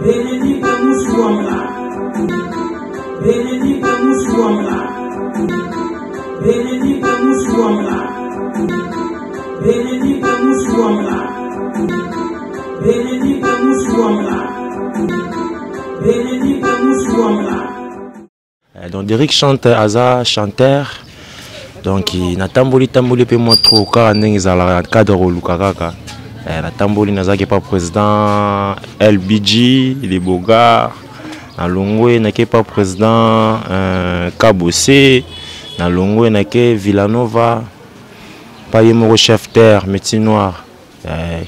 Benedict Muswamla. Benedict Muswamla. Benedict Muswamla. Benedict Muswamla. Benedict Muswamla. Benedict Muswamla. Donc Derrick chante Aza chanteur. Donc il n'a tamboli pe moi trop car dans cadre Lukakaka. La tamboli n'a pas président LBG, les Boga, na Longwe n'a pas président Kabose, na Longwe n'a que Villanova, pas yemo chef terre, métier noir,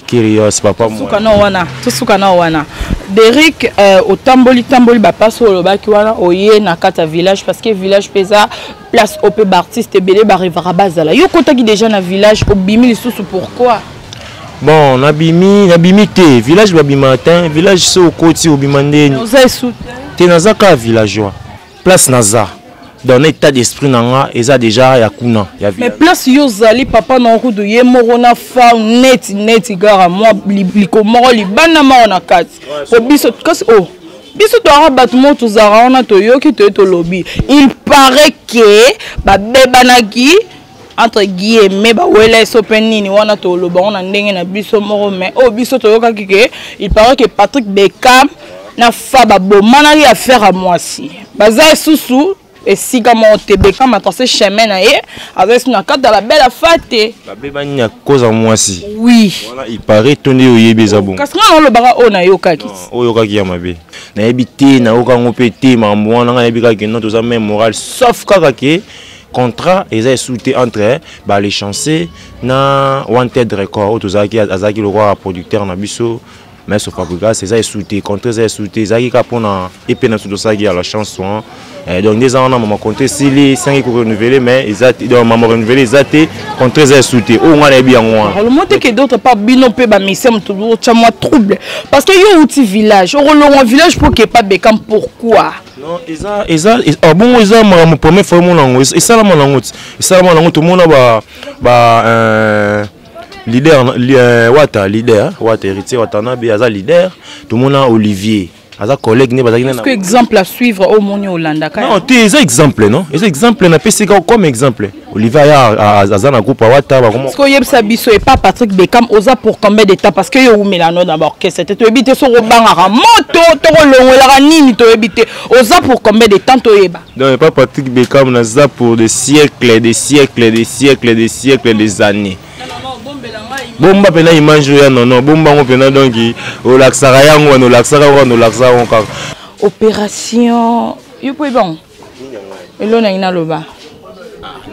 Kyrios, papa moi. Sukana wana. Derrick au tamboli ba passe au lobaki wana oye na kata village parce que village pesa place op artiste belé ba rivera bazala. Yo kotaki déjà na village obimi lisusu pourquoi? Bon, nabimi te village babimatin, village c'est au côté obimandé. Oza soute. Te nazaka villageois. Place naza. Dans l'état d'esprit nanga eza déjà yakuna ya mais place yo zali papa na route ye morona fa net gara moi likomoro libana ma na kati ko biso kasi oh biso to arabat mo to zara ona to yoki to lobby il paraît que ba bebanaki entre guillemets ba wele so penini wana to loba ona ndenge na biso moro mais oh biso to yoka kike il paraît que Patrick Beckham na fa ba bomana affaire à moi si baza susu. Et si comme on te bécam à passer chemin avec une carte dans la belle fête. La bébani à cause en moi si. Oui. Voilà, il paraît tourner au yébezabon. Qu'est-ce qu'on le bara on a yoka qui? O yoka qui a ma bé. Na habité na oka ngopété ma moi na habika qui non tous même moral sauf kakake contrat et ça souté entre les chanceux na Wanted Record tous azaki le roi producteur na biso. Mais ce fabricat c'est ça souté contre ça souté zaki kapona et pena tout ça qui a la chanson. Donc des ans on a compté si les 5 qui renouvelé mais ils ont maman renouvelé ils étaient contre ça souté au moins bien moi. Le monte que d'autres pas bino pe ba misem toujours moi trouble parce que yo outil village au long village pour que pas Beckham pourquoi? Non ils bon ils ont mon premier fois mon langue et ça la mon langue tout le monde leader Wata héritier Watana Aza leader tout le monde a Olivier Aza collègue ne bazaki na. Est-ce que exemple à suivre au Moni Hollanda? Non, c'est exemple non. C'est exemple na PC comme exemple. Olivier Aza na groupe Wata ba comment. Est-ce que Yebsa Biso et pas Patrick Beckham osa pour combien de temps parce que yo Milano d'abord que c'était to ebité so robanga moto to longola nini to ebité osa pour combien de temps to yeba. Non, pas Patrick Beckham na za pour des siècles des années. Bomba pena image ya non bomba ngo pena donc o laksara yango no laksara kaka opération yo po bon elona ina loba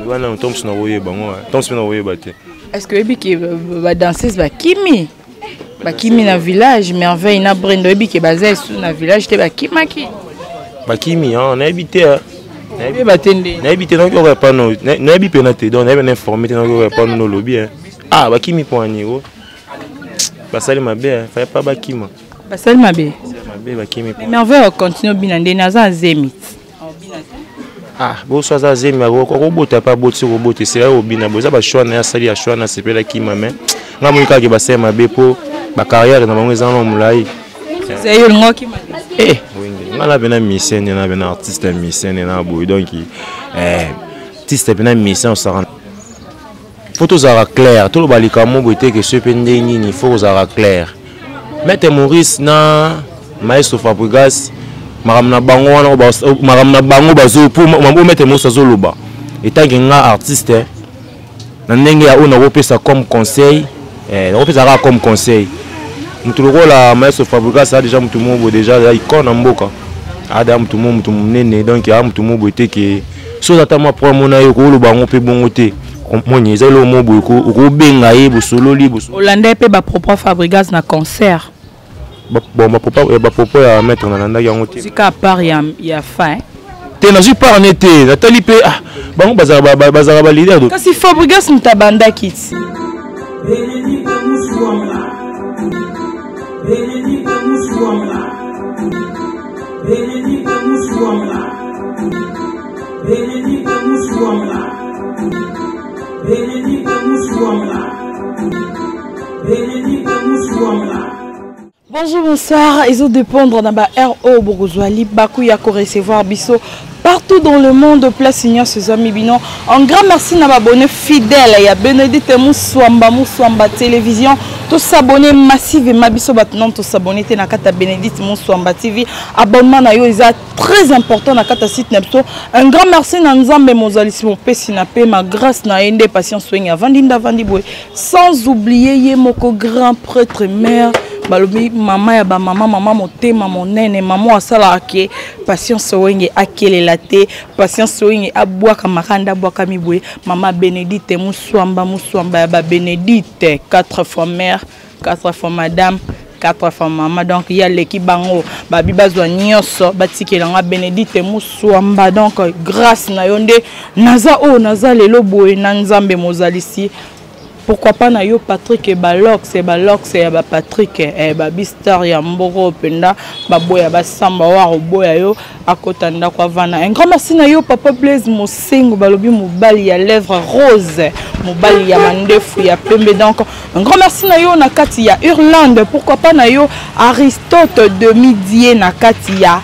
wana Thompson na woyeba ngo Thompson na woyeba te. Est-ce que ebiki ba danseuse ba kimi na village merveille na Brendo ebiki bazé na village te ba kimaki ba kimi on a habité ba tende na habité donc on pas non na habité pena te donc on est informé donc on pas no lobby ah bakimi pour aniro basali mabe fa pas bakima basali mabe bakimi merveille continue binande naza zemit ah bo so za zemi ko bota pas boti ko boti c'est au bina boza ba shwana ya sali ya shwana sepela kima mais nga monika ke basali mabe po ba carrière na bango ezana mulai c'est yo ngoki wingi nga la bena mission na bena artiste mission na boy donc artiste bena mission ça faut zara clair tout le balika mo boité que ce pende nini faut zara clair Maître Maurice na maestro Fabregas maramna bango wana maramna bango bazo pour mambo Maître Maurice azoloba étant nga artiste na ndenge ya ona opesa comme conseil opesa comme conseil mutu lokola maestro Fabregas a déjà mutu mo déjà icône na mboka ada mutu mo mutu munene donc ya mutu mo boité que so ata ma promo na yo ko lo bango pe bongo te moni ezalo mo boyko ko benga ye bosololi boso Hollanda pe ba propre Fabregas na concert bon ba propre ya mettre na nanda yango te sika part ya fin te na ju pas en été Nathalie pe ah bango bazara ba leader do kasi Fabregas ntabanda kiti Benedict Muswamla Benedict Muswamla Benedict Muswamla Benedict Muswamla Benedict Muswamla Benedict Muswamla Bonjour, bonsoir. Ils ont dépendre dans ma RO Bogozwali, Bakou Yako recevoir Bisso partout dans le monde. Place Ignan, ses amis Bino. Un grand merci à m'abonner fidèle. Il y a Bénédicte Moussouamba Télévision. Tous s'abonner massif et Mabiso maintenant tous s'abonner. T'es na kata Bénédicte Moussouamba TV. Abonnement na yo, ils très important na kata site Nepso. Un grand merci à Nzambe Mozalisi mon pesinape ma grâce na ende patience soigne avant d'inda vandiboué. Sans oublier Yemoko grand prêtre mère. Balobi maman ya ba maman motema monene maman asala ke patience wenge akele laté patience wenge abwaka makanda abwaka mibwe maman Bénédicte Moussouamba ya ba Bénédicte 4 fois mère 4 fois madame 4 fois maman donc il y a l'équipe bango babi bazwa nyonso batikelanga Bénédicte Moussouamba donc grâce na yonde naza lelo boye na Nzambe Mozalisi. Pourquoi pas na yo Patrick et Balox et ba Patrick et babi star ya mboro penda baboya ba samba wa boya yo akotanda kwa vana. Un grand merci na yo Papa Blaise Mosengo balobi mobali ya lèvres rose mobali ya mandefu ya pembe donc un grand merci na yo na kati ya Irlande. Pourquoi pas na yo Aristote de Midier na kati ya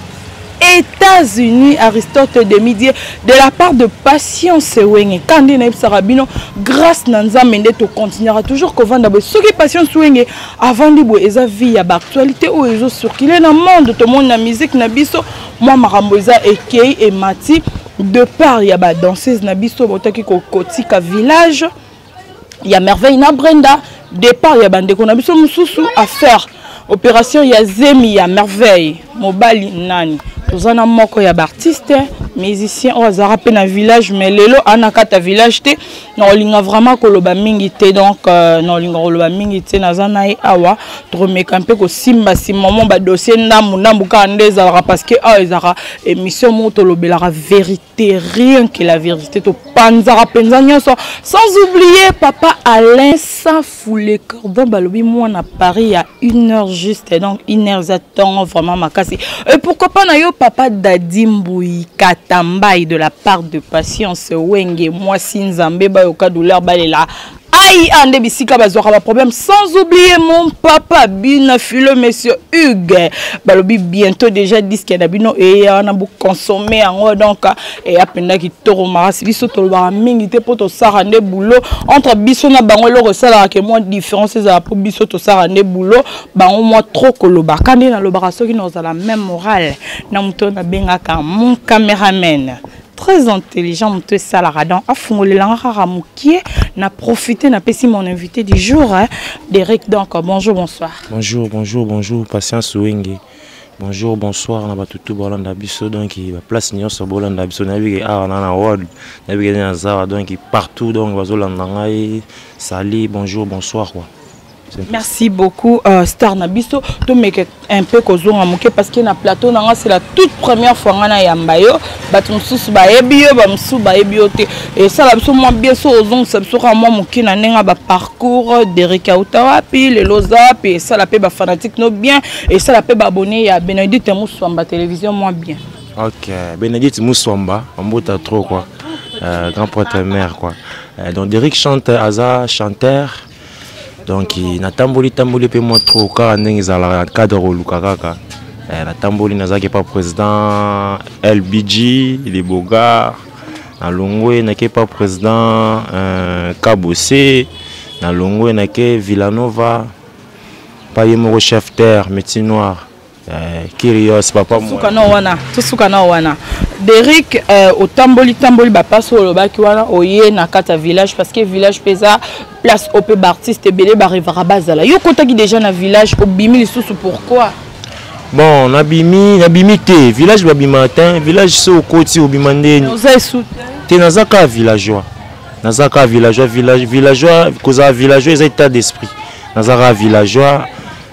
États-Unis, Aristote de Midier, de la part de Patience Wenge. Quand on est Sarabino, grâce à Nzambe, on continuera toujours qu'on vende. Ce qui est Patience Wenge, avant de voir les vie, il y a l'actualité où ils ont circulé dans le monde, tout le monde, la musique, Nabiso, moi, Maramboza, Ekei et Mati, de part, il y a la danseuse Nabiso, Botaki Kotika village, il y a Merveille na Brenda, de part, il y a Bandeko Nabiso Moussoussou à faire. Opération Yazemi, il y a Merveille, Mobali Nani. Tous en moko ya artiste, musicien au hasard na village mais lelo anakata village te non linga vraiment koloba mingi te donc non linga koloba mingi te nazana e awa tromeka mpe ko simba simamo ba dossier ndambu ka ndeza parce que ezara émission moto lobelaka vérité rien que la vérité to panzara penza nyonso sans oublier papa Alain sans fouler cordon balobi moi na Paris à 1 heure juste donc 1 heure j'attends vraiment makasi et pourquoi pas na yo papa Dadi Mboui Katambaï de la part de Patience Wenge moi Sinzambe ba yoka douleur balela aïe ande bisika bazora ba problème sans oublier mon papa Bina Philo monsieur Hugues balobi bientôt déjà disque na bino et on a beaucoup consommé en donc et apenda ki toro marasi biso to ba mingi te poto sarande boulot entre biso na bango le resala que moi différence za pour biso to sarande boulot bango moi trop koloba kandi na lobaka soki nous a la même morale na muto na bengaka mon caméraman très intelligent muto salaradan afungolelanga karamukie na profiter na pesi mon invité du jour Derek donc bonjour bonsoir. Bonjour Patience Wenge. Bonjour bonsoir na batutu bolanda biso donc ba place nyonso bolanda biso na bi na world na bi na za donc partout donc bazolanda ngai sali bonjour bonsoir quoi. Merci beaucoup Star Nabiso to make un peu kozonga moke parce que na plateau nanga c'est la toute première fois ngana yambayo batu mususu ba ebio ba musu ba ebiote et ça la biso moi bien so ozong ça biso ka moi moke na nenga ba parcours d'Eric Autawa puis les Lozap et ça la pe ba fanatique no bien et ça la pe ba abonné à Bénédicte Moussouamba Télévision moi bien. OK, Bénédicte Moussouamba, on bota trop quoi. Grand prêtre mère quoi. Donc Derek chante Aza chanteur. Donc na tamboli pe moi trop car ndenge za cadre lukaka na tamboli nazaki pas président LBG les Boga na Longwe na pas président Kabose na Longwe na ke Villanova pas yemo chef terre métier noir Kyrios papa moi Sukana wana Derek au tamboli ba passe au lobaki wana oye na kata village parce que village pesa place op artiste belé ba rivera bazala yo kotaki déjà na village obimi lisusu pourquoi bon nabimi te village babima matin village so koti obima ndeni te nazaka villageois cause villageois ils état d'esprit nazaka villageois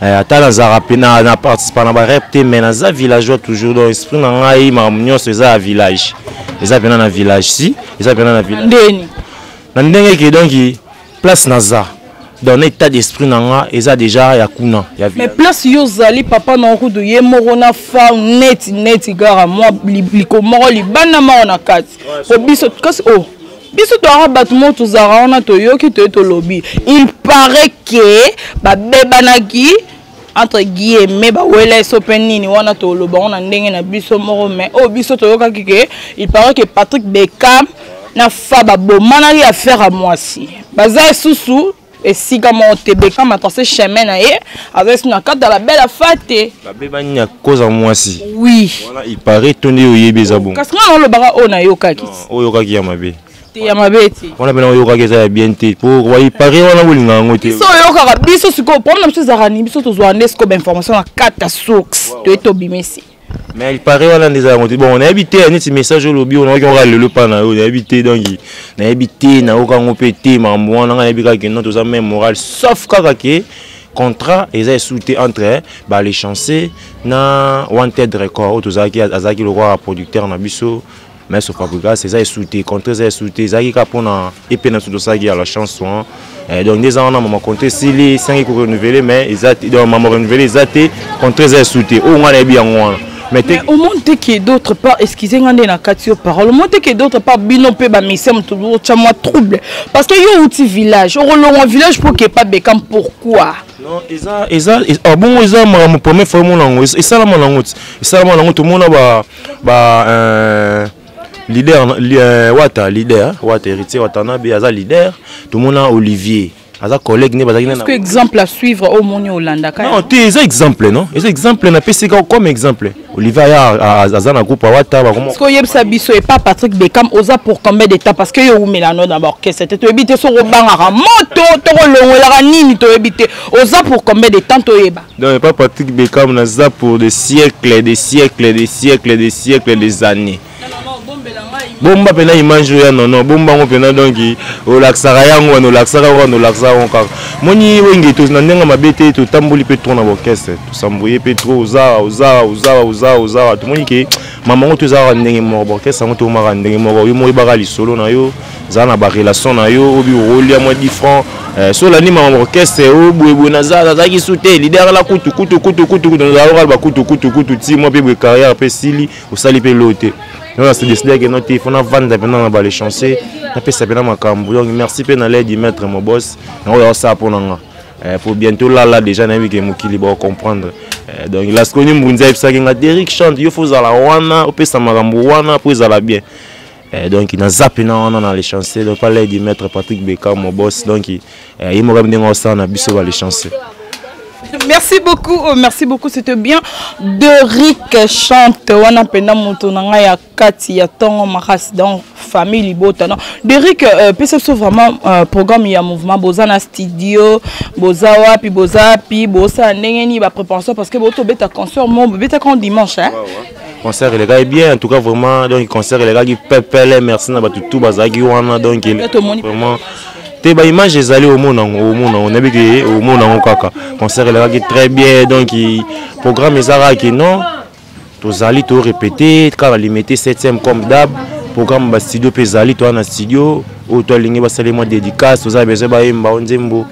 ata nazara pena na participer na ba rep te mais naza villageois toujours dans esprit na ngai ma nyonso eza village eza pena na village si eza pena na village ndeni na ndenge ke donc place naza dans état d'esprit nanga eza déjà ya kuna ya mais place yozali papa na route ye morona fa net gara moi likomoro libana ma na kati po biso kasi biso to arabatmo to zara ona to yoki to lobby il paraît que ba bebanaki entre guillemets ba wela sopenini wana to loba on ndenge na biso moko mais oh biso to yoka kike il paraît que Patrick Bekam na fa ba bomana li affaire à moi si baza susu et si comme on te Bekam a tracé chemin na ye avec na carte de la belle fête ba bebani à cause à moi si oui voilà il paraît tourner au yebeza bon parce que on le bara on a yoka ki o yoka ki ya mabe ya mabeti on a bien yoka ki ça bien te pour il paraît on a bolinga ngote so yoka biso siko problème biso zarani biso to zo anesco ba information na carte source to eto bimesi. Mais il paraît voilà des avantages. Bon, on a habité un petit message au lobby, on a le pan, on a habité donc on a habité na aucun pété, mais on a habité que notre même moral sauf que contrat et soutien entre les chanceux na Wanted Record, tous azaki le roi producteur na biso, mais sauf Fabrica c'est ça soutien contre ça soutien, zaki kapona et pena tout ça qui a la chanson. Donc des ans on a maman compté si les 5 pour renouveler mais ils a donc maman renouveler ils a contre ça soutien. Oh on a bien on mais au monde qui est d'autre part excusez-moi na katio parole au monde qui est d'autre part bino pe ba misem toujours tchama trouble parce que yo outil village au long village pour que pas Bekam pourquoi non isa bon isa ma première fois mon langue et ça la mon langue tout le monde ba leader wata héritier watana be aza leader tout le monde a Olivier aza collègue ne bazaki na est-ce que exemple à suivre au moni Hollanda non tu es exemple non c'est exemple na PC comme exemple Olivier aza na groupe wata ba comment est-ce que yebsa biso et pas Patrick Bekam oza pour combien d'état parce que yo melano d'abord que c'était to ebité so robanga moto to longola nini to ebité oza pour combien de temps to yeba non pas Patrick Bekam na za pour des siècles des années bomba pena image ya non bomba ngo pena donc o laksara yango no laksara kaka moni wenge to na ndenga mabete to tamboli pe tona orchestre to sambouye pe trop uza to moni ke mama ngo to za ndenge mo orchestre ngo to mara ndenge mo yo mo ibara li solo na yo za na ba relation na yo obi rôle ya moi 10 francs so la ni mama orchestre o boebo na za ki souté leader la kutu na ba kutu ti mo pe carrière pe sili o sali pe loté. On s'est décidé que notre téléphone a vendu pendant les chanceux. On a fait ça pendant ma cambo. Donc merci pour l'aide de mettre mon boss. On va ça pour nous. Pour bientôt là déjà n'a vu que Mukili va comprendre. Donc la seconde mundial ça que Derrick chante. Il faut ça la wana, on peut ça magambo wana pour ça la bien. Donc il a zappé dans les chanceux. Donc pas l'aide de mettre Patrick Bekam mon boss. Donc il m'a ramené dans ça na biso les chanceux. Merci beaucoup, c'était bien. Derrick chante, on a pena montonanga ya kati ya tongo makas dans famille libota non. Derrick c'est vraiment programme ya mouvement bozana studio, bozawa puis bozapi, bosa ndengeni ba préparation parce que boto beta concert mon beta quand dimanche hein. Concert les gars est bien en tout cas vraiment donc concert les gars qui pepele merci na batutu bazaki wana donc vraiment ba image les allés au monde on a vu au monde en kaka concert est très bien donc programme ezara qui non tous allés tout répéter car limité 7e comme d'hab programme ba studio pezali toi na studio ou toi lingi ba salement dédicace tous avez besoin ba imba onzembo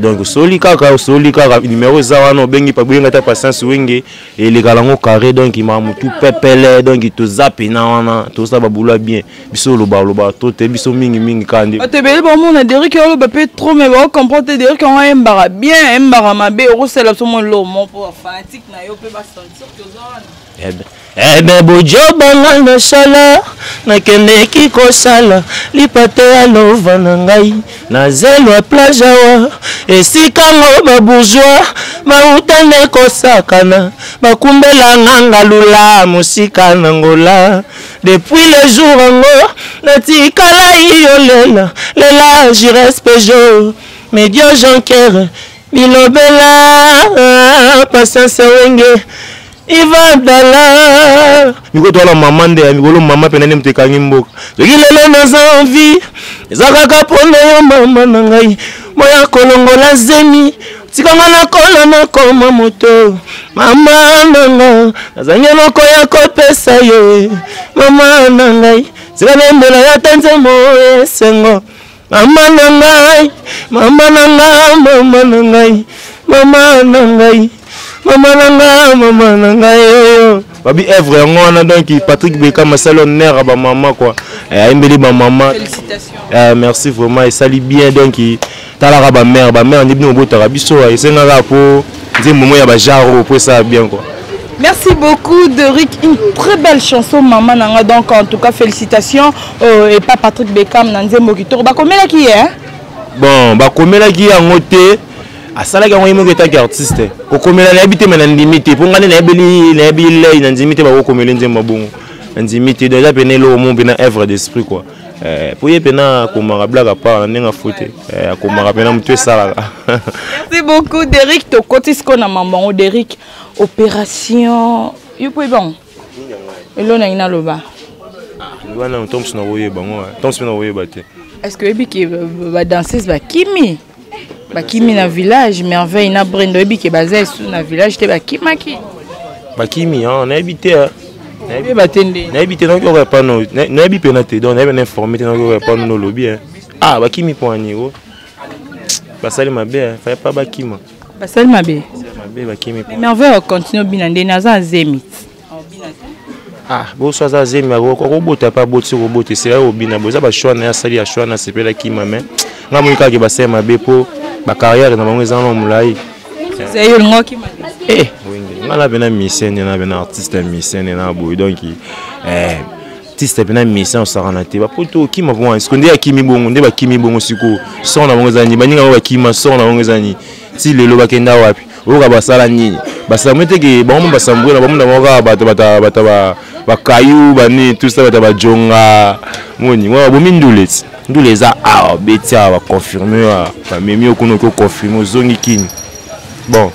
donc soli kaka numéro za no bengi pa benga ta patience wenge et les galango carré donc il m'a tout pepele donc il te zappe na wana tout ça ba boula bien biso loba to te biso mingi kandi te bele ba mon Derrick lo ba peut trop mais ba comprendre Derrick on embara bien embara mabe o sela so mon lo mon pour fanatique na yo pe ba sentir que ça bojo bangal na sala na kende ki ko sala lipate alova na ngai na zelo a plage wa esika ngo ba bourgeois mautane ko sakana bakumbela nganga lula musika na ngola depuis le jour ngo na tikala iolela lela je respecte jo mais Dieu Jean-Pierre bilobela patience wenge Iva dala miko to la maman de amigolo mama penene mtekangi mboka soki lelo naza envie ezaka kapona yo mama na ngai moya kolongola zemi tikanga na kola na koma moto mama nanga nazangi noko ya kopesa yo mama na ngai zikana mbela ya tenze mo esengo mama na ngai mama na ngai maman nanga yo babi Evre ngona donc Patrick Bekam masalo honneur ba maman quoi imbeli ba maman félicitations merci vraiment et sali bien donc tala ba mère ni bino botara biso et senga po nzembo mo ya ba genre pour ça bien quoi. Merci beaucoup Derrick, une très belle chanson maman nanga, donc en tout cas félicitations et pas Patrick Beckham na nzembo kitoko bakomela ki hein. Bon bakomela ki yango te asala ka ngoyimo keta ki artiste ko komela na habité mais na limite pour ngane na ebili na limite ba ko komela nzembo bongo na limite déjà penelo au monde na œuvre d'esprit quoi. Pour y pena komara blague à part ndenga foté komara pena mtu sala. Merci beaucoup Derrick, to kotisko na maman Derrick. Opération. You peux bon. Elo na ina loba. Wana on tombe sur noyer bango. Tombe sur noyer baté. Est-ce que ebi ki ba danseuse ba kimi? Ba kimi na village merveille na Brendo ebi ki bazé sous na village te ba kimaki. Ba kimi on a habité na ebi batende. Na habité donc on pas non. Na ebi penaté donc on a bien informé donc on pas no lobby hein. Ah ba kimi pour aniro. Ba sali mabe, fallait pas ba kima. Ba sali mabe. Merveille continue bien naza zemit. Ah, bon soit ça zemi ko bota pas boti ko boti c'est là obina boza ba choix na sali ya choix na sepela ki mame. Nga monika ke ba sema be po ba carrière na bango ezana mulai. C'est yo ngoki mabe. Oui, nga la bena mission na bena artiste mission na boy donc artiste bena mission sarana te ba poto ki mabon est-ce qu'on dit à kimi bongo nde ba kimi bongo siko son na bango ezani baninga ba kima son na bango ezani ti lelo ba kenda wapi. Oka basala nini basamete ke bango basambwe na bango na bata bakayu bani tout ça bata bajonga moni moi bomindule ndule za betia ba confirmer ba memi okuno ko confirmer zongi kini bon.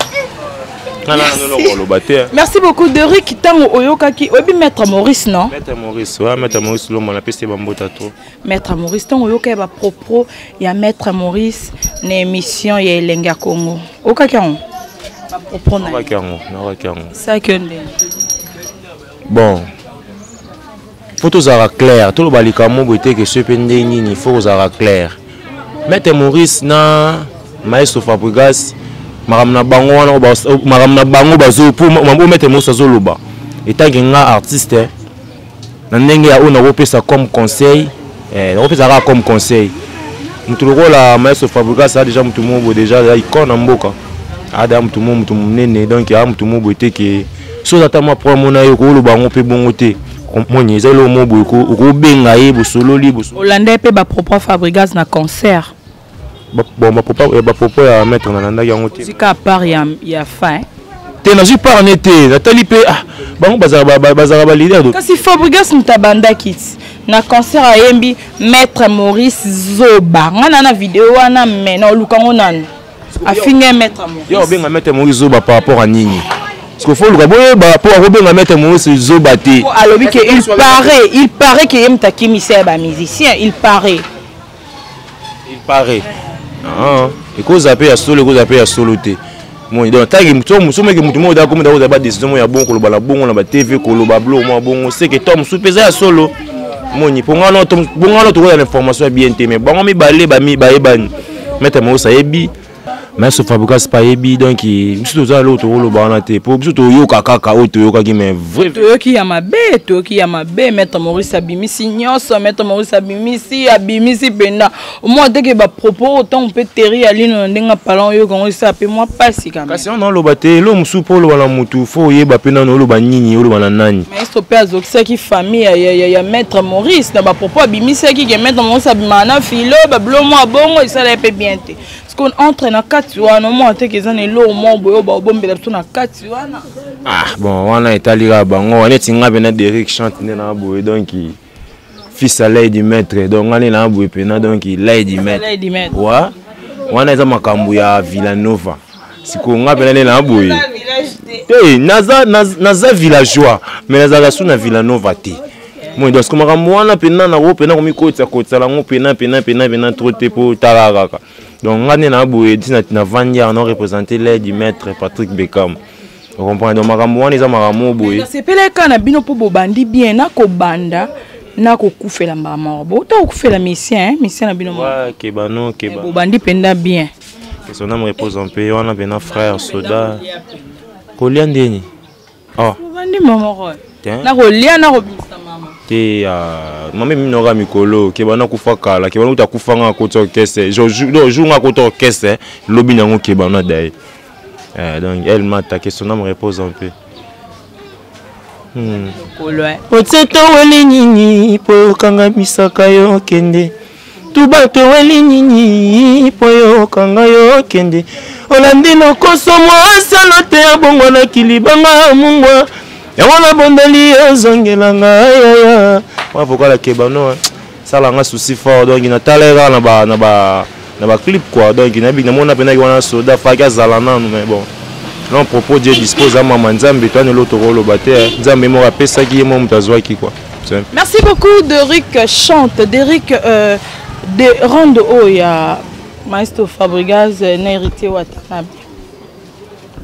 Merci beaucoup Derrick. Tango oyokaki obi Maître Maurice non? Maître Maurice, ouais, Maître Maurice lo mona peste bambota to. Maître Maurice tango oyokaki ba propos ya Maître Maurice na émission ya Elenga Congo. Okaki on bon, photo zara clair, tout le balika mo était que ce pendeni ni faut zara clair. Maître Maurice na Maestro Fabregas maramna bango bazo pour mambo Maître Maurice zoloba. Étant nga artiste na ndenge ya ona kopesa comme conseil, kopesa comme conseil. Mutuloko la Maestro Fabregas a déjà mutu mo déjà icône mboka. Adam tout le monde nene donc am tout le monde était que so ata ma pro mona yo ko lo bango pe bongo te moni ezalo mo boy ko benga ye bo solo li bo Hollandais pe ba propre Fabregas na concert bon ma propre à mettre na nanda yango te zika à part ya fin te na ju par nete natali pe bango bazara ba leader do kasi Fabregas ntabanda kit na concert a yembi Maître Maurice Zoba ngana na vidéo wana mena lukango nanu affinge Maître Maurice. Yo benga Maître Maurice Zoba par rapport à nini? Parce qu'il faut le gaboyer par rapport à benga Maître Maurice Zoba té. Alors que il paraît que yem takimi c'est ba musicien, il paraît. Ah, et cause appelle à solo té. Moi donc tagi muto musume ke mutu mo da comme da ba décision ya bon ko lo bala bon na ba TV ko lo ba blo mo bon c'est que tom sou pesa ya solo. Moni pour ngano tom ngano to l'information bien té mais bon mi balé ba mi ba ebani. Maître Maurice ebi mais ce Fabregas pas ebi donc il tout ça l'autre le banate pour tout yo kaka auto yo ka mais vrai to ki ya mabe Maître Maurice abimisi nyoso Maître Maurice abimisi penda au moins dès que ba propos autant on peut terri alino ndenga parlant yo kongo ça pe moi pas si quand même kasi on lo baté lo musu pour lo bala mutu faut yeba pena no lo banini yo lo bana nani mais ce père zokisa ki famille ya Maître Maurice na ba propos abimisi ki ke Maître Maurice abimana filo ba blo moi bongo ça la peut bien te parce qu'on entre na katiwana moi te que ça ne lo mo boyo ba bombela to na katiwana bon wana etalira bango wana tinga bena Derrick chante na boyo donc fils à Lady Maître donc on est là boyo pena donc Lady Maître ouais wana za makambu ya Villanova siko nga bena na boyo naza villageois mais naza su na Villanova te moi donc comme makambu wana pena na ro pena komi kotsa la ngo pena trop te po tararaka donc on est là boyo na vandia on représenter Lady Maître Patrick Beckham. On comprend donc makambo wana eza makambo boye c'est peleka na bino po bobandi bien na ko banda na ko kufela mbama bo to kufela mission na bino ouais keba bobandi penda bien que son âme repose en paix on a bena frère soda kolia ndeni bobandi mama na kolia na ko bisa mama te mama minora mikolo keba na kufa kala keba na utakufanga ko to orchestre jour nga ko to orchestre lobi nango keba na dai Donc elle m'a attaqué, son âme repose un peu. Otseto weli nini po kanga misaka yo kende. Tubato weli nini po yo kanga yo kende. Olandi no koso mwa salote ya bongo na kilibanga mungwa. Ya wana bondeli zongelanga ya. Moi pourquoi la kebano ça la nga souci fort donc il a talera na ba clip quoi donc il a bien mon appena wana soda faka zalana mais bon. Non propos Dieu dispose à maman Nzambe toi ne l'autre rôle bater Nzambe mo rapé ça qui est mon mutazwa qui quoi. Merci beaucoup Derrick chante Derrick de Rando Oya Maestro Fabregas na hérité Watanabe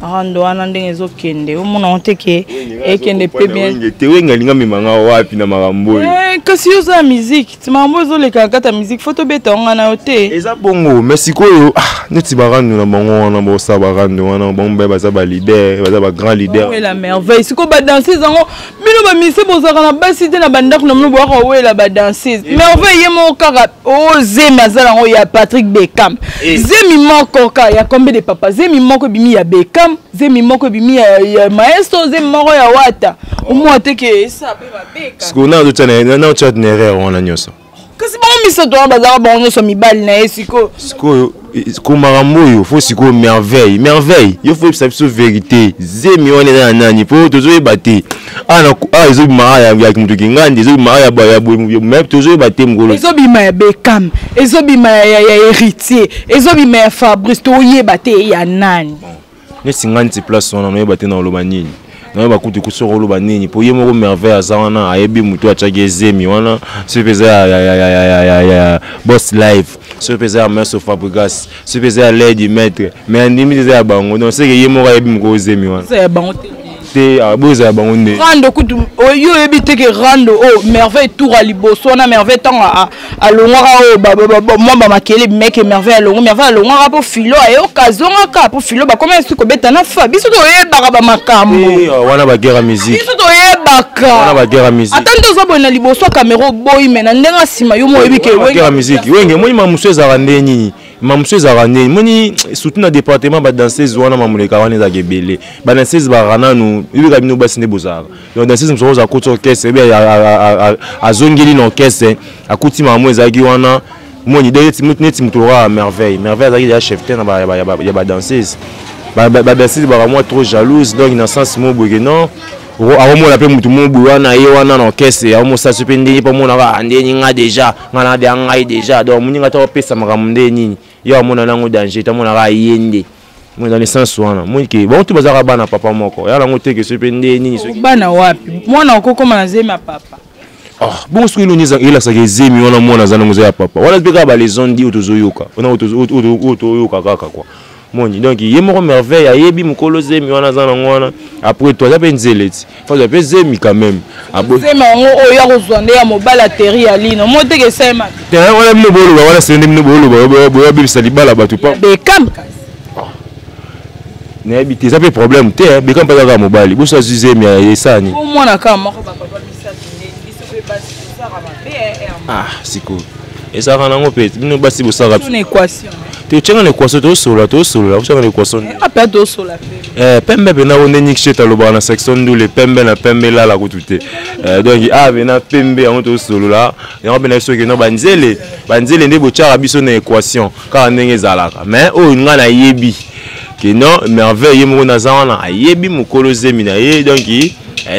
Rando wana ndenge ezokende omona onteke ekende pe bien te wenga linga mimanga wapi na makambo kasi yo za musique ti makambo ezoleka kata musique photo beta onga na yote eza bongo mais sikoyo neti barando na bango wana bosa barando wana bombe baza ba leader baza ba grand leader la merveille siko ba danser zango bino ba mise bozaka na basi te na bandako na mno boka wela ba danser merveille yemo kaka ozema zala ngo ya Patrick Beckham zemi moko ka ya combien de papa zemi moko bimi ya Beckham zemi moko bimi ya Maestro zemi moko ya Wata omo teke ça pe ba Beckham siko na na chat nereur wana nyoso kasi ba misa to bazaka ba nyoso mibali na esiko siko makambo yo faut siko merveille yo faut savoir la vérité zemi wana na nani po tozo ebate ana ezo bima ya mutu kingandi ezo bima ya boya mais tozo ebate mgolo ezo bima ya Beckham ezo bima ya héritier ezo bima ya Fabrice to yebate ya nani ne singandi place wana no ebate na loba nini na ba kutu kusoro loba nini po yemo merveille azana ayebi mutu achage zemi wana sepeza ya boss life sepeza ya Maestro Fabregas sepeza ya Lady Maître mais ndimi ya bango donc c'est que yemo ayebi mko zemi wana c'est bango te aboza ya bango nde rando kutu yo ebite ke rando merveille tour à liboso na merveille tant à longora moi ba makele mec merveille longora po filo et okazonga ka po filo ba comment est-ce que beta na fa biso to yebaka ba makambo wana ba guerre musique biso to yebaka wana ba guerre musique atando zo bona liboso caméra boy mais na ndenga sima yo mo ebike guerre musique wenge moi mamuso ezaka ndeni mamuso ezaka ndeni moni surtout na département ba danseuse wana mamuleka wana ezaka ebele ba danseuse ba rananu ibika bino basi ne bozaka donc danseuse msoza akuti orchestre be azongeli na orchestre akuti mamu ezaki wana moni neti mutora merveille ezaki ya chef na ba danseuse ba danseuse ba moi trop jalouse donc dans sens mo boye non aomo la pe mutu mobu wana ye wana na orchestre aomo sa supende pa mona ka ndeni nga déjà ngana de ngai déjà donc muninga to pesa makambo ndeni yo amona nango danger ta mona ka yende moi dans le sens wana moi ke bon tu bazaka bana papa moko ya lango te ke supende nini soki bana wapi mwana okokoma na zema papa bon ce que nous il a ça que zemi wana mona zana ngoza ya papa wana beka ba les zones di otozoyoka ona otoyoka kaka quoi moni donc yemo merveille ayebi mukolo zemi wana zana ngwana après toi ça peut nzeleti faut ça peut zemi quand même zemi ngo oya kozwande ya mobala terri ya lino mote ke sema te wana mino bolo wana sende mino bolo boya bilisa libala batu pa Beckham ne habite ça peut problème te Beckham pas ka mobali bo ça zemi ya esani o mwana ka moko ba papa bisatu biso pe basi ça va siko esa kana ngo pete mino basi bo ça une équation tu tiens une équation to solo tu tiens une équation après to solo pembe bena on ni kisheta loba na section ndule pembe na pembe la kutute donc bena pembe on to solo la et on bena soki no banzele nde bochara biso na équation ka ndenge zalaka mais o ngana yebi que non merveille mo na zawana ayebi mukolo zemi na ye donc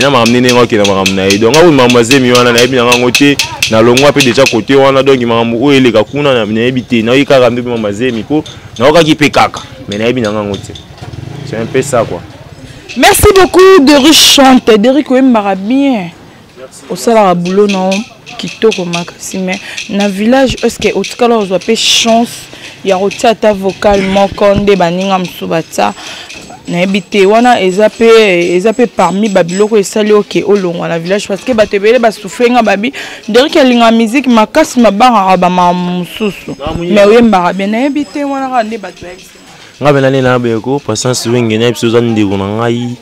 na mamnene ngoki na makamna ye donc awu mamazemi wana na yebi na ngote na longwa pe déjà côté wana donc makambo o eleka kuna na yebi te na yika mbe mamazemi po na okaki pe kaka mais na yebi na ngote c'est un peu ça quoi. Merci beaucoup Derrick chante Derrick oui mara bien au sala boulot non kitoko makasi mais na village est-ce que otukala ozwa pe chance ya rotia ta vocal moko nde baninga msubata na ebité wana ezape parmi babiloko esali oke olongwa na village parce que batebele basufrenga babi Derrick alinga musique makasi mabanga ba mamususu mais oyembaka bien na ebité wana ka nde bato ngabe nani na beko passance wenge na episode ndeko na ngai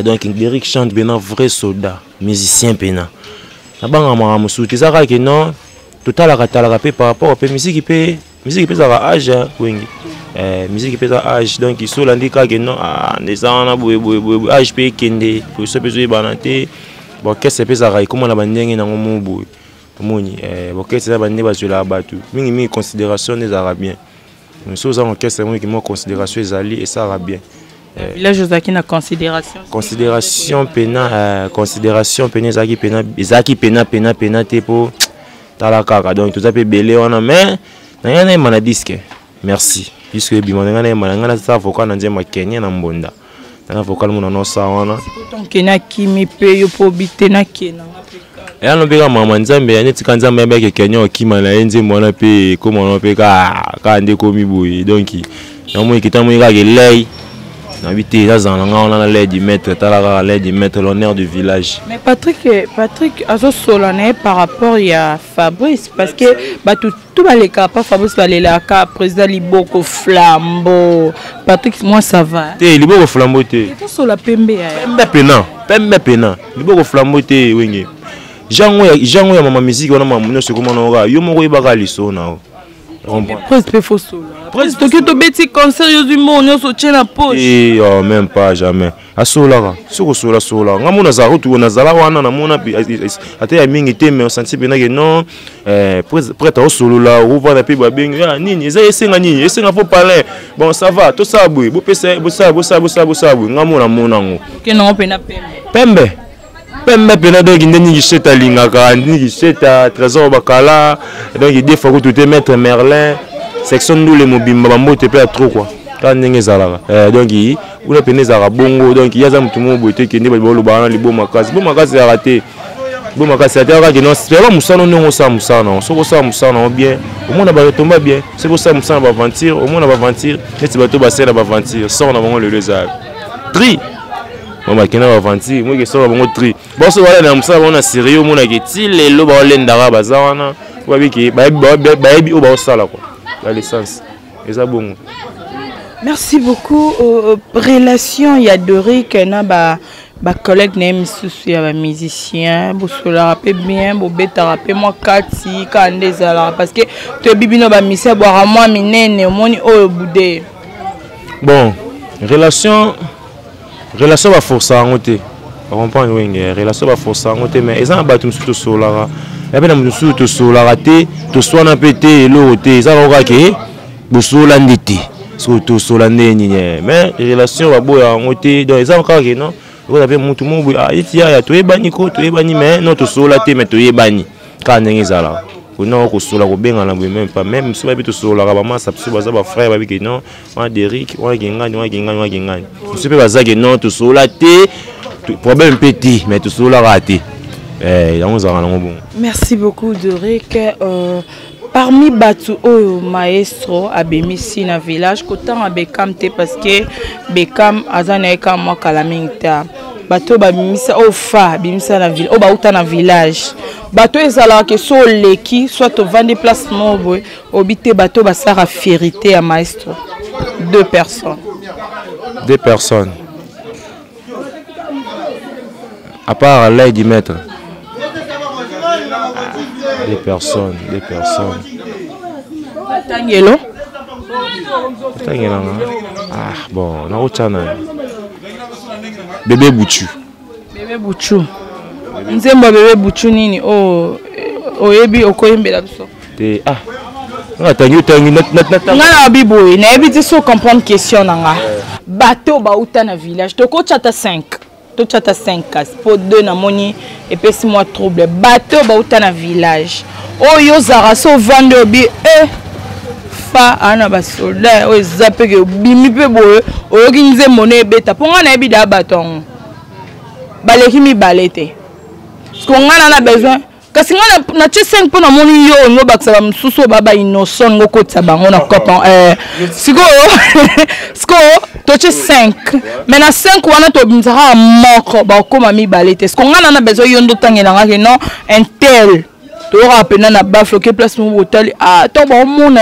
donc Derrick chante bien un vrai soldat musicien pena na banga mamususu tezaka ke non total ka pe par rapport pe musique pe ça va âge wenge musique peut être âge donc il faut l'indiquer que non les ans boy âge peut kende pour ça peut jouer banate bon qu'est-ce que ça comment la bandenge na ngomo boy moni bon qu'est-ce que ça bande ba jouer la batu mingi considération des arabiens nous sommes en qu'est-ce que moi considération les alliés et ça va bien village Ozaki na considération pena te pour tala kaka donc tout ça peut belé on a mais na mana disque merci puisque bimona na ça vocal na nzema Kenya na mbonda na vocal mona no sa wana donc na kimi pe yo probité na Kenya et on bega mama nzambe ya neti kanzambe mbeke Kenya okima na enze mona pe comment on pe ka ndeko miboyi donc na mo ikitamu ka gelei na bité là on a l'aide du maître tala l'aide du maître l'honneur du village. Mais Patrick azo solane par rapport à Fabrice parce que bah tout les cas pas Fabrice va aller là ka président Liboko Flambeau Patrick moi ça va te Liboko Flambeau te to sola pembe pena Liboko Flambeau te wenge jango ya mama musique wana mamunyo se comment on yo moko ibaka liso na presque faux solo presque que to beti concert du monde on se tient la poche et oh même pas jamais a sola soko sola ngamona za rutu na zala wana na mona ate ya mingi te mais on senti bien que non prêt au solo là ou va na pe ba bengi nini eza esenga faut parler bon ça va to sabwe bo pesa bo sabwe ngamona monango que non pena pembe pena donc ndeni gisheta lingaka ndeni gisheta trésor bakala donc il faut que tout mettre Merlin section nous les mobimba bambote pe trop quoi quand ndenge zalaka donc una pene zara bongo donc il y a za mutu mo bote kende ba bolo bana libo makasi ya raté bo makasi ataka que non c'est pas musano non ça musano soko ça musano bien au monde ba tomba bien c'est pour ça musano ba aventure au monde ba aventure net bato ba sera ba aventure sort na bango le lézard tri mama kena ba aventure moi que sort bango tri bon so wala na musano on a sérieux mon que ti lelo ba lendara bazawana ba biki ba o ba sala quoi la licence et ça bon. Merci beaucoup. Relation il y a Doric na ba collègue nem souci ya ba musicien bo sola rapé bien bo beta rapé moi kati kande zala parce que to bibino ba misa boira moi minene omoni o boudé. Bon, relation va forcer à monter. On comprend wenge relation va forcer à monter mais ils ont battu musuto sola. Et bien musuto sola raté to soina pété lo té ça va que bo sola ndité. Surtout solande nini mais relation va boya ngote donc ils ont encore que non vous avez mutu mo ah itia ya to ebani ko to ebani mais non to sola te mais to ebani ka ndenge zala ko non ko sola ko benga na même pas même so ba to sola ka ba masa so ba za ba frère ba bi que non wa Derrick wa gengani so pe ba za que non to sola te problème petit mais to sola raté on zala bon. Merci beaucoup Derrick. Parmi Batu Oyo maestro abemisi na village kotan a Bekam te parce que Bekam azana eka moi kalamingta bato babimisa o fa bimisa na ville o ba uta na village bato ezala ke so leki soit to vendre place mobo obité bato ba sara fierité à maestro deux personnes à part l'aide du maître. Des personnes. Tangelo. Ah bon, on a autre Bébé Bouchou. Nzemba bébé Bouchou nini oyebi okoyembela biso. Tangi na biboy na yebi so comprendre question nanga. Bateau ba uta na village. Toko chata 5. Chata 5 cas pour 2 na moni et puis si moi trouble bateau ba uta na village oyo zara so vande obi fa ana ba soldat o zape ke bimi pe boye oyokinze monnaie beta ponga na ebida baton baleki mi balete parce qu'on a besoin kasi ngana na 5 pour na moni yo ngo baksa msusu baba innocent ngo kotsa bango na copain siko toche 5 mais na 5 wana to binzara moko ba koma mi balete ce qu'on a besoin yondo tangela ngake non un tel to rapena na bafloquer place mo hôtel to ba mona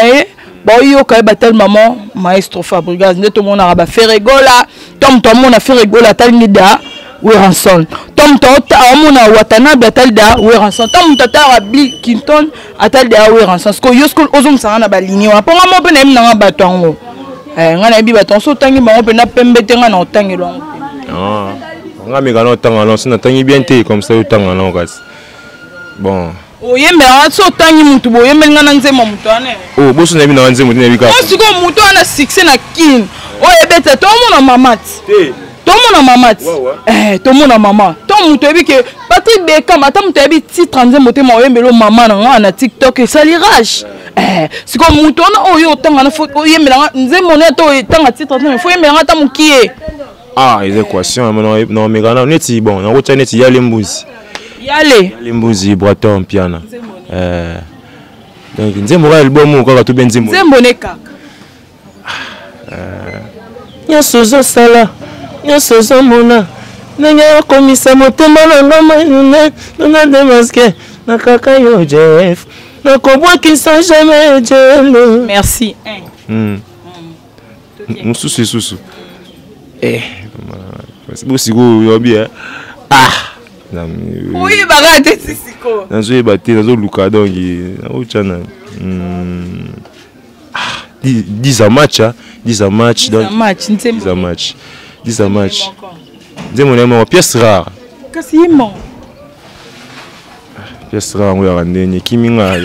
ba yo ka ba tel maman maestro Fabregas neto mona ba feregola tom mona feregola talnida Weranson tom mona watana batalda Weranson tom tata Bill Clinton atalda Weranson ce que yo school ozom sanga na ba ligne wa ponga mo pe na batongo ngana bi baton so tangi bango pe na pembe te ngana otangi longo ah nga me gana otanga non sina tangi bien te comme ça otanga non kasi bon oyembela so tangi mutu bo yembela ngana nzema mutu ane oh boso na bi na nzema mutu na bi ka siko mutu ana succès na kin oyebeta to mona mamati te to mona mamati to mona mama to mutu ebi ke Patrick Beckham ata mutu ebi titre nzema te mo oyembelo mama na nga na TikTok et salirage siko mutu ona oyo tanga na faut oyembela nzema ne to tanga titre nzema faut yembela ta mukie ah les équations non mais gana neti bon na rocha neti ya lembuzi yale lembuzi Braton piana donc nzembo ka album ko ka to benzimbo nzembo ne kaka nyonso ozosala nyonso ozomona ndenge okomisa motema na ngama nanga de maske na kaka yo Jeff nakobwakisa jamais jelo merci mususu bosiko yobi oui bagate sisiko nazoyeba te nazoluka donc naochana 10 à match 10 à match donc 10 à match 10 à match nzembo na mo pièce rare kasi yimo pièce rare ngo ya ndenge kiminga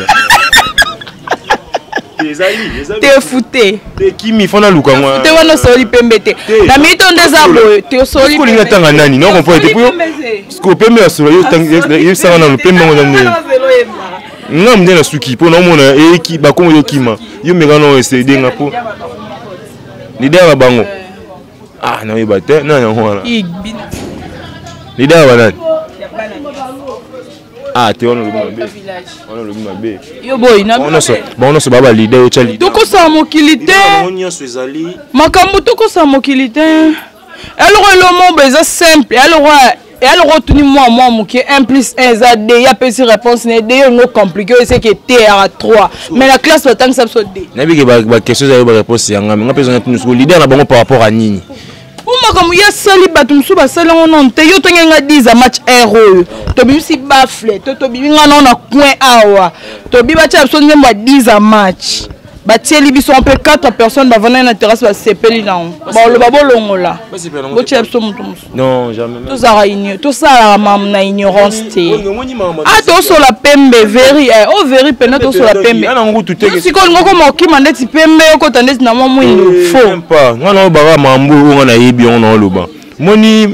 te fouté te kimi fona luka ngwa te wana soli pembe te na mito ndeza boye te soli ko linga tanga nani non comprend te pour ko pembe ya solo yo tanga yo sanga na pembe ngo ndenge ngam ndena suki po na mona eki ba ko yo kima yo mega no ese denga po leader bango ah na yeba te na ngwana leader wa nani ah te ono lo mabe yo boy na ono so baba leader yo cha leader toko sa mokilité onyo so ezali makambo toko sa mokilité alors le mot beza simple alors tuni moi muke 1 plus 1 za 2 ya pesi réponse ne 2 no compliqué c'est que t à 3 mais la classe va tant ça so 2 na bi ke ba question za yo ba réponse yanga nga pesi tuni so leader na bango par rapport à nini makambo ya sali bato mosusu basala ngo non te yo tongenga 10 à match héros tobimisi bafle to biminga non na coin awa tobi batia biso nzembo ya 10 à match batieli biso mpe 4 personnes bavanda na terrasse basepeli nango baloba bolongola botia biso moto mosusu non jamais tosalaka mamu na ignorance te tosola pembe veri o veri pena tosola pembe sikoyo lingoko mokima ndeti pembe okota ndeti na mwa mwindo fo ngana oyo baka mambo oyo nga nayebi yango na oloba moni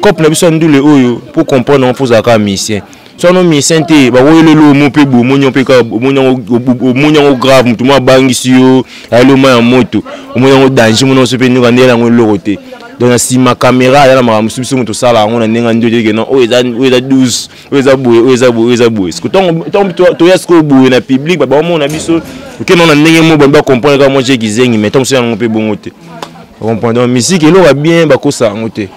cope na biso ya ndule oyo pour comprendre yango fozalaka misien sono misien te bawoyelelo mo mpe bomonyo mpe kaka omonyango grave motu mo abangisi yo ayeloma ya moto omonyango danger mona oso mpe nyoka ndeyela yango eloko te donc na nsima caméra ayala makambo mosusu biso moto osala yango na ndenge ndio teke non oyo eza 12 oyo eza boye oyo eza boye oyo eza boye siko ntongo toya sikoyo boye na public babamona biso okende na ndenge mo bani bacomprendre kaka mwa jeki zengi mais ntongo mosusu yango mpe bongo te comprendre donc musique eloko bien bakosa yango te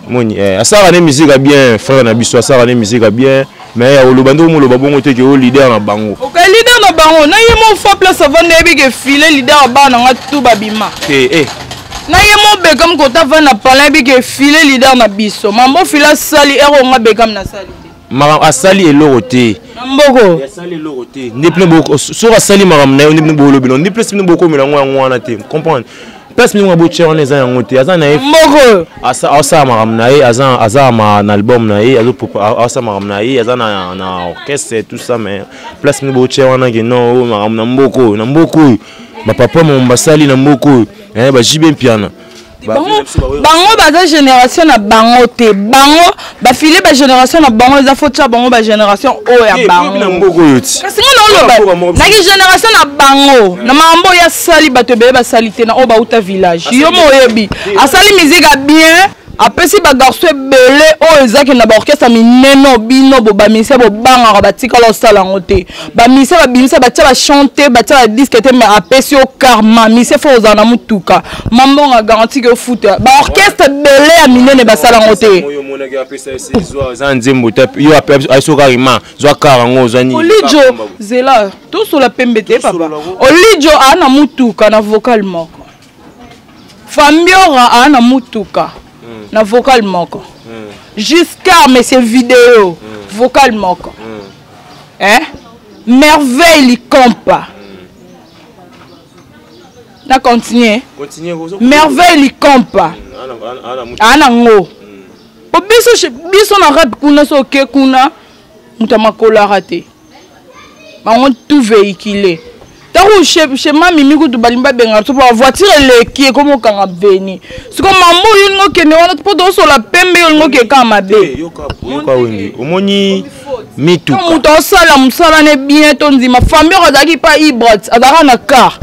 moni asala ne musique bien frère na biso asala ne musique bien mais ya oloba ndo mo loba bongo te ke o leader na bango ok leader na bango na ye mo fa place avant nebi ke filer leader ba na nga tout babima na ye mo Beckham kota va na parler bi ke filer leader na biso mambo fila sali ero nga Beckham na sali mara asali eloko te mboko asali eloko te ne plein boko so asali mara na yo ne bolo bino ne plein boko mela ngwana te comprendre place mi ngabo che on eza yango te aza na ye mboko asa maram na ye aza na album na ye asa maram na ye aza na orchestre tout ça mais place mi ngabo che wana ke non maram na mboko ba papa mo basali na mboko ba jibe piana bango baza génération na bango te bango bafile ba génération na bango eza faut bango ba génération o ya bango kasi ngo no na ki génération na bango na mambo ya sali bato bebe ba salité na o ba uta village yo mo yebi asali musique bien apesi ba garçon belé o ezaki na ba orchestre mineno bino bo ba mise bo banga ba tikala sala ngote ba mise ba bimisa ba tia ba chanter ba tia ba disque te mais apesi o karma mise fo ozana mutuka mambo nga garantie que foot ba orchestre belé a minene ba sala ngote yo monaki apesa zwa za nzembo tap yo aso karima zwa karango zani Olijo zela to sur la pembe te papa Olijo ana mutuka na vocal moko Fambiora ana mutuka na vocal moko jusqu'à mais c'est vidéo vocal moko hein merveille li compa na continuer merveille likompa ana ngo po biso na rap kuna so ke kuna mutamakolo raté bango tout véhiculé taru chez mami miku to balimba benga to pa voiture eleki comme kanga veni siko mambo yingo kene wana to do so la pembe yingo ke kama be yoka wengi omoni mitu muto sala musala ne bien to nzima famille azaki pa ibot azaka na car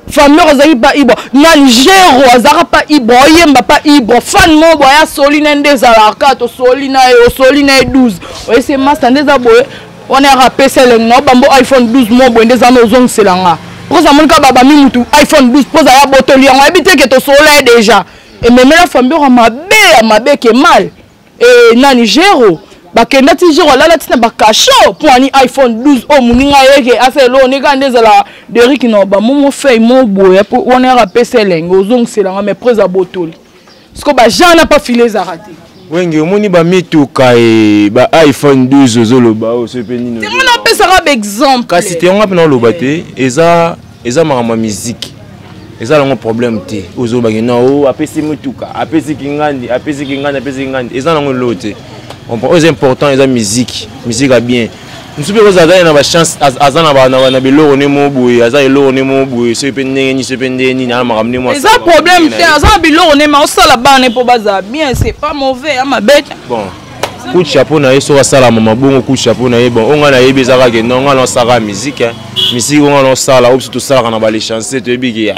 famille azaki pa ibot na Niger azaka pa ibot yemba pa ibot fan mo boya solina ndezalaka to solina e solina 12 oyese master ndeza boye on a rappelé celle no bambo iPhone 12 mo boende za no zong selanga poza monika baba mi mutu iPhone 12 poza ya botoli yango habite que to soleil déjà et même la famille mabe ke mal et na Niger bakenda ti jero la tina bakacho pour ani iPhone 12 o muninga yeke aselo ne ka ndezala Derrick no ba mo fait mo boye pour on a rappelé celle ngo zong selanga mais poza botoli parce que ba jana pas filé za raté wengi omoni ba mituka e ba iPhone 12 ozoloba o sepeni no te ngana pesa ka exemple kasi te ngapa na loba te eza marama musique eza longo problème te ozoloba ke no apesi mituka apesi kingandi eza longo lote on prend aux important eza musique a bien nsupe ko zaza na ba chance azana ba na beloro ne mo boye aza eloro ne mo boye sependeni na makamne mo eza problème te aza biloro ne ma osala bana po baza bien c'est pas mauvais ama bête bon coup de chapeau na yeso sala mama bongo coup de chapeau na ye bon onga na yebi zaka ke non ngalo sala musique onga no sala ou surtout sala na ba les chancer te bigi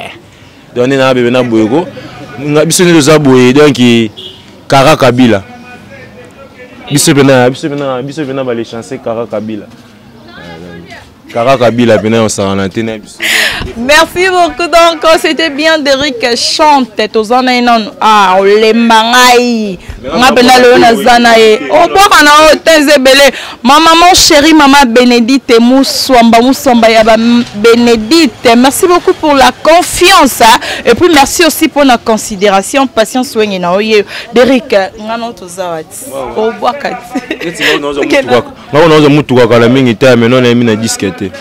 donner na bebe na boyeko biso ne za boye donc Kara Kabila biso bena ba les chancer Kara Kabila bena on s'en antenne. Merci beaucoup. Donc, c'était bien Derrick chante. Tozana inon ah olembangai. Ngapena le nazana e. Oboka na oteze bele. Maman chérie, maman Bénédicte Moussamba ya Bénédicte. Merci beaucoup pour la confiance et puis merci aussi pour la considération, patience soignée na oye. Derrick ngano tozawati. Oboka. Ngano mutuka kala mingi ta menon na mina disquette.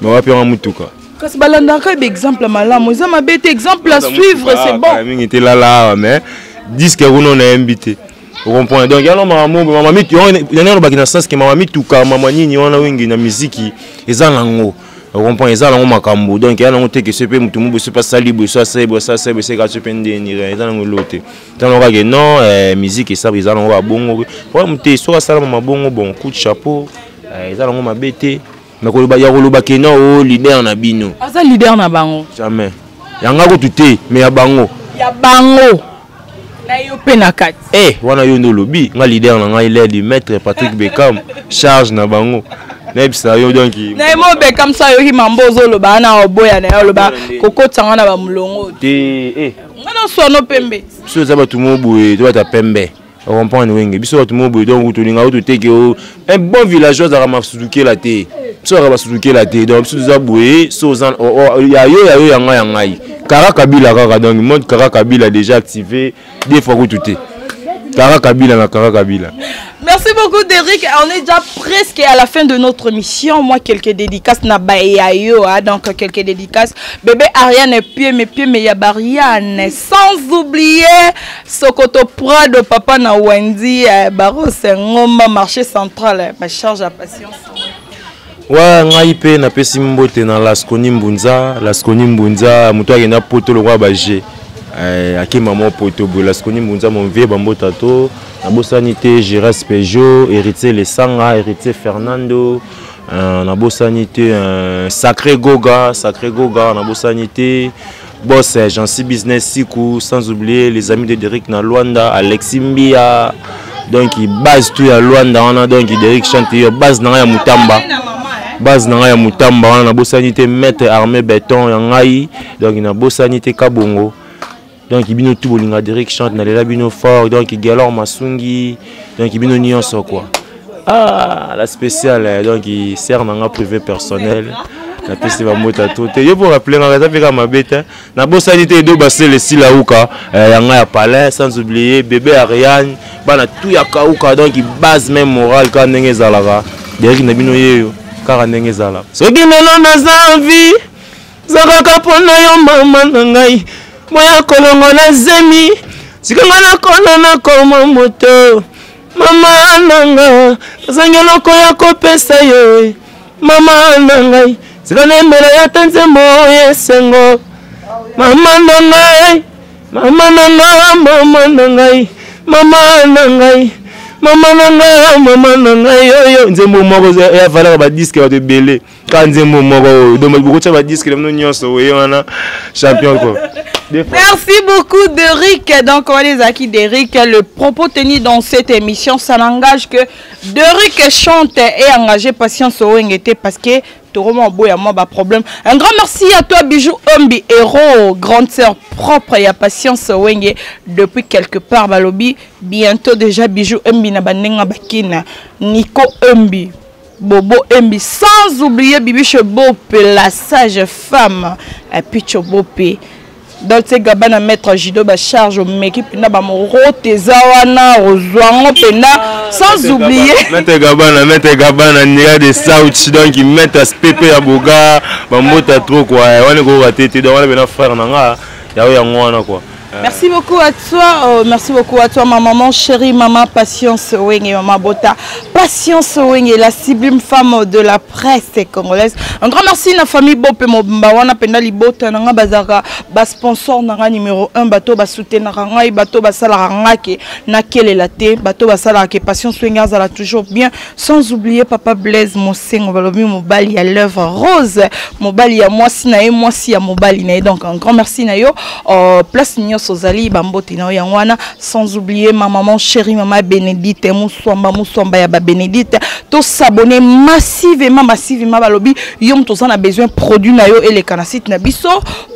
Mais wapi nga mutuka. Kasi balandaka exemple malamu eza mabete exemple à suivre c'est bon mingi était là mais disque on a invité vous comprenez donc yalo maman mitu yana baki na sens que maman mitu ka maman nini wana wingi na musique eza nango vous comprenez eza nango makambo donc yana ngo teke sepe mutu mubu se pas salibo so sebo se ka sepe ndeni eza nango lote tant que non musique ça eza nango ba bongo pour mutu so sala maman bongo bon coup de chapeau eza nango mabete mais koloba ya koloba kena o leader na bino aza leader na bango jamais yanga ko tuté mais ya bango na yo pe na kati wana yo ndo lobi nga leader na nga il est du maître Patrick Beckham charge na bango nebisa yo donc na mo Beckham sa yo himambozo loba na oboya na yo loba kokotanga na ba mulongo te ngana sono pembe so za ba tumo boye to ba pembe on comprend wenge biso ba tumo boye donc to linga to teke un bon villageois za ma suzuki la te so ba suzuki la te donc so za boye so za ya yo yanga Kara Kabila kaka donc mode Kara Kabila déjà activé des fois tout est Kara Kabila. Merci beaucoup Derrick, on est déjà presque à la fin de notre mission. Moi quelques dédicaces na bayayo donc quelques dédicaces bébé Ariane pied ya Bariane sans oublier Sokoto Prado papa na Wendy Baro Ngoma marché central ma charge à patience. Wa ngai pe na pesi mbote na Laskoni Mbunza muto akenda poto lo kwa baje akema mo poto bo Laskoni Mbunza mon vieux bambota to na bosanité Giras Peugeot héritier les Sanga héritier Fernando na bosanité Sacré Goga na bosanité boss Jansi Business Siku sans oublier les amis de Derrick na Luanda Alexis Mbia donc il base tout à Luanda on a donc Derrick chante base na ya Mutamba base na ya Mutamba wana na bosanité maître armé béton ya ngai donc na bosanité Kabongo donc bino tout bolinga Derrick chante na lela bino fort donc Galor Masungi donc bino nyonso quoi la spéciale donc il sert na privé personnel na pesi ba mota tote yo pour rappeler na ça fait comme mabete na bosanité do basé le silauka ya ngai ya palais sans oublier bébé Ariane bana tout ya kauka donc base même morale quand ndenge zalaka Derrick na bino yeyo car ndenge zala soki lelo naza envie zakaka mpona yo mama na ngai moya kolongo na zemi sikanga na kona na koma moto mama na nga azangi eloko ya kopesa yo mama na ngai sika na embela ya ta nzembo yesengo mama na ngai mama na nga mama na ngai mama na ngai mama na ngai yoyo nzembo moko ya valeur ba disque ba te belé quand nzembo moko donc beaucoup de ba disque le nyonso we wana champion quoi. Merci beaucoup Derrick. Donc on les acquis Derrick. Le propos tenu dans cette émission, ça n'engage que Derrick chante et engagé Patience Owengete parce que problème. Un grand merci à toi Bijou Ombi, héros, grande sœur propre et à Patience Wenge depuis quelque part Balobi. Bientôt déjà Bijou Ombi na banenga bakina Nico Ombi, Bobo Ombi, sans oublier Bibi Chebope, la sage femme, et puis Chebope. Donc c'est Gabana maître Jido ba charge au m'équipe na ba moro tezawana ozwango pena sans oublier maître Gabana nia de South donc il met à pepe ya boga ba mota trop quoi on go rater donc on a frère nanga ya ngwana quoi. Merci beaucoup à toi, merci beaucoup à toi ma maman chérie, maman Patience Wenge, maman Bota Patience Wenge, la sublime femme de la presse congolaise. Un grand merci à la famille Bope Mobamba wana penda libota nanga bazaka ba sponsor nanga numéro 1 bateau ba soutenir nanga bateau ba sala nanga ke na kele la te bateau ba sala ke Patience Wenge azala toujours bien, sans oublier papa Blaise Mosengo balobi mobali à l'œuvre rose mobali ya mwasi na ye mwasi ya mobali na ye. Donc un grand merci na yo place Sozali Bambote na yangwana, sans oublier ma maman chérie maman Bénédicte Mousswamba ya ba Bénédicte to s'abonner massivement balobi yom to ça a besoin produit na yo et les canasites na biso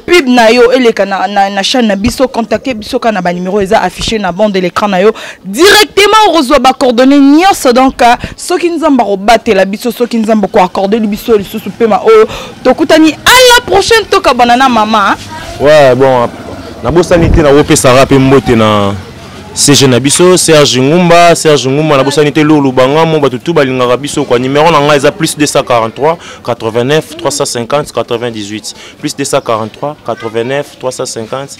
pub na yo et les na chaîne na biso contacter biso kana ba numéro eza affiché na bande de l'écran na yo directement reçoit ba coordonnées nyos. Donc soki nzamba robate la biso soki nzamba ko accorder biso le sous pema o to kutani à la prochaine to ka banana maman. Ouais bon na bosanité na opesa rapé mbote na CG na biso Serge Ngumba na bosanité lolu banga mo batu tu balingaka biso kwa numéro na nga eza plus 243 89 350 98 plus 243 89 350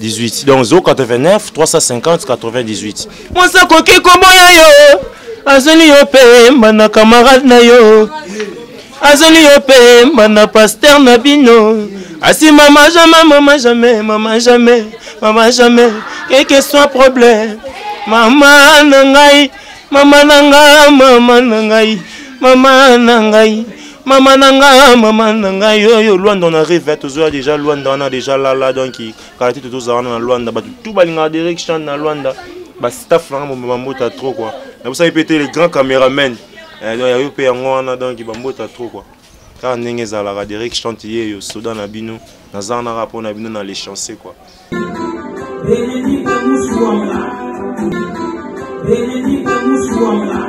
18 donc 089 350 98. Moi ça koki koboya yo azali yo pe mana camarade na yo azali yo pe mana pasteur na bino. Asi maman jamais, quel que soit problème. Maman nangai, yo Luanda on arrive toujours déjà Luanda on a déjà là donc qualité tout ça on a Luanda tout balinga direction na Luanda ba staff là mota trop quoi. Na vous savez péter les grands caméramans. Donc yo pe ngona donc ba mota trop quoi. Quand n'engez à la direct chantier yo soda na bino na zana rapport na bino na les chancer quoi. Bénédicte Mousswamba Bénédicte Mousswamba